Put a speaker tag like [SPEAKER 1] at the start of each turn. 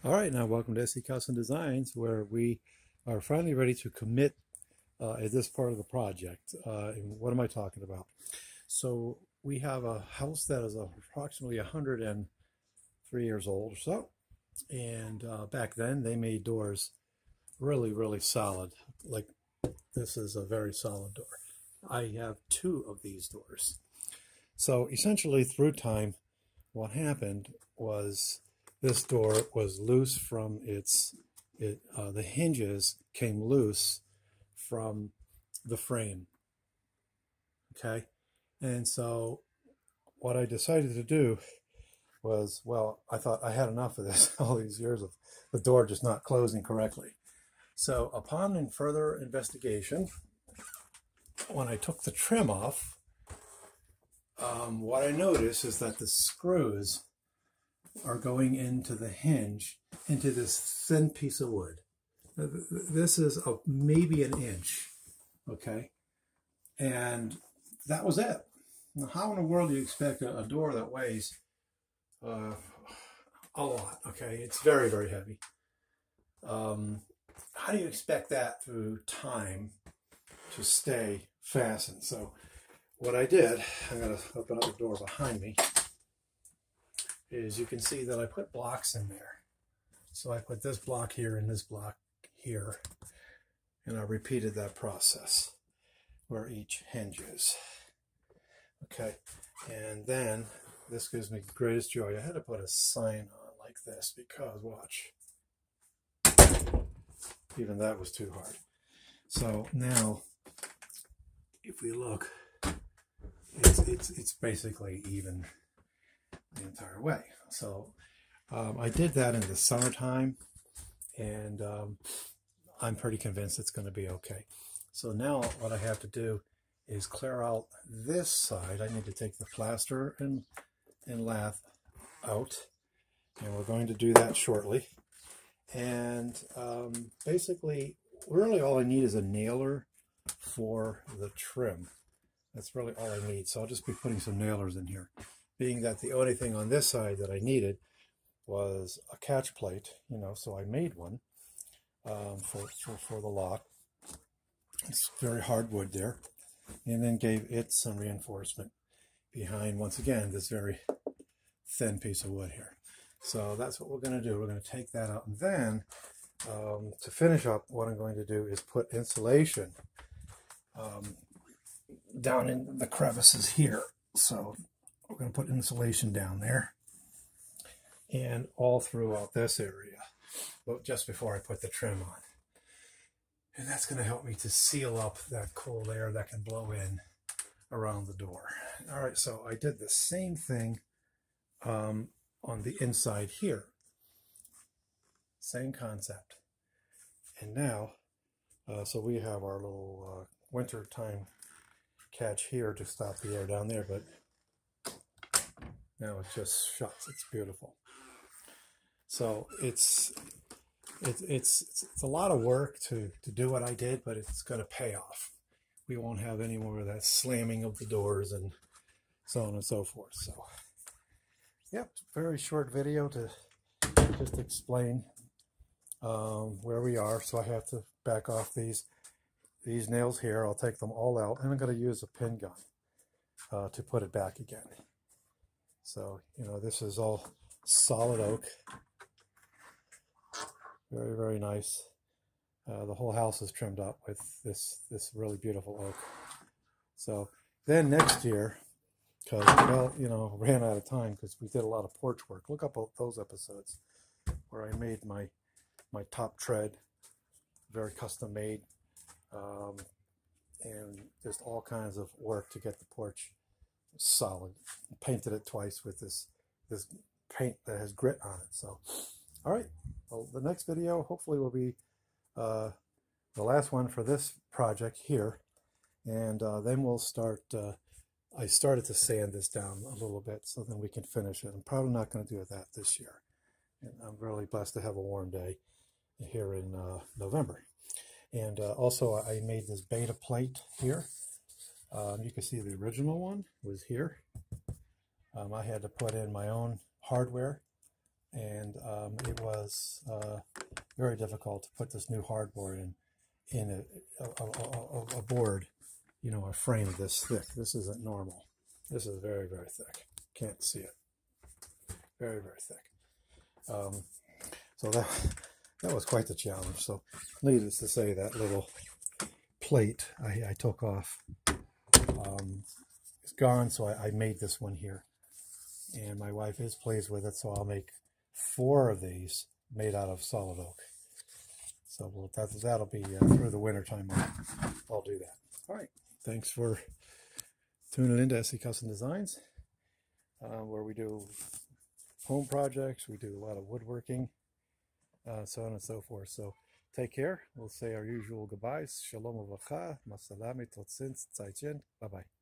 [SPEAKER 1] All right, now welcome to SC Custom Designs, where we are finally ready to commit at this part of the project. And what am I talking about? So we have a house that is approximately 103 years old or so, and back then they made doors really, really solid. Like this is a very solid door. I have two of these doors. So essentially, through time, what happened was this door was loose from the hinges came loose from the frame. Okay. And so what I decided to do was, well, I thought I had enough of this, all these years of the door just not closing correctly. So upon further investigation, when I took the trim off, what I noticed is that the screws are going into the hinge, into this thin piece of wood. This is maybe an inch, okay? And that was it. Now, how in the world do you expect a door that weighs a lot, okay? It's very, very heavy. How do you expect that through time to stay fastened? So what I did, I'm going to open up the door behind me, is you can see that I put blocks in there. So I put this block here and this block here, and I repeated that process where each hinges. Okay, and then this gives me the greatest joy. I had to put a sign on like this because, watch, even that was too hard. So now, if we look, it's basically even the entire way. So I did that in the summertime, and I'm pretty convinced it's going to be okay. So now what I have to do is clear out this side. I need to take the plaster and lath out, and we're going to do that shortly. And basically, really all I need is a nailer for the trim. That's really all I need. So I'll just be putting some nailers in here, being that the only thing on this side that I needed was a catch plate, so I made one for the lock. It's very hard wood there, and then gave it some reinforcement behind, once again, this very thin piece of wood here. So that's what we're going to do. We're going to take that out, and then to finish up, what I'm going to do is put insulation down in the crevices here. So we're going to put insulation down there and all throughout this area, but just before I put the trim on. And that's going to help me to seal up that cold air that can blow in around the door. All right, so I did the same thing on the inside here. Same concept. And now, so we have our little winter time catch here to stop the air down there, but now it just shuts. It's beautiful. So it's a lot of work to do what I did, but it's going to pay off. We won't have any more of that slamming of the doors and so on and so forth. So, yep, very short video to just explain where we are. So I have to back off these nails here. I'll take them all out, and I'm going to use a pin gun to put it back again. So, this is all solid oak. Very, very nice. The whole house is trimmed up with this really beautiful oak. So then next year, because, well, ran out of time because we did a lot of porch work. Look up those episodes where I made my top tread, very custom made, and just all kinds of work to get the porch solid. Painted it twice with this paint that has grit on it. So, all right. Well, the next video hopefully will be the last one for this project here, and then we'll start. I started to sand this down a little bit so then we can finish it. I'm probably not going to do that this year, and I'm really blessed to have a warm day here in November. And also I made this beta plate here. You can see the original one was here. I had to put in my own hardware, and it was very difficult to put this new hardboard in a board, you know, a frame this thick. This isn't normal. This is very, very thick. Can't see it. Very, very thick. So that was quite the challenge. So needless to say, that little plate I took off is gone. So I made this one here. And my wife is pleased with it. So I'll make 4 of these made out of solid oak. So that'll be through the winter time. I'll do that. All right. Thanks for tuning in to SE Custom Designs, where we do home projects. We do a lot of woodworking, so on and so forth. So take care. We'll say our usual goodbyes. Shalom uvracha, masalami, tot zins, zaijian. Bye-bye.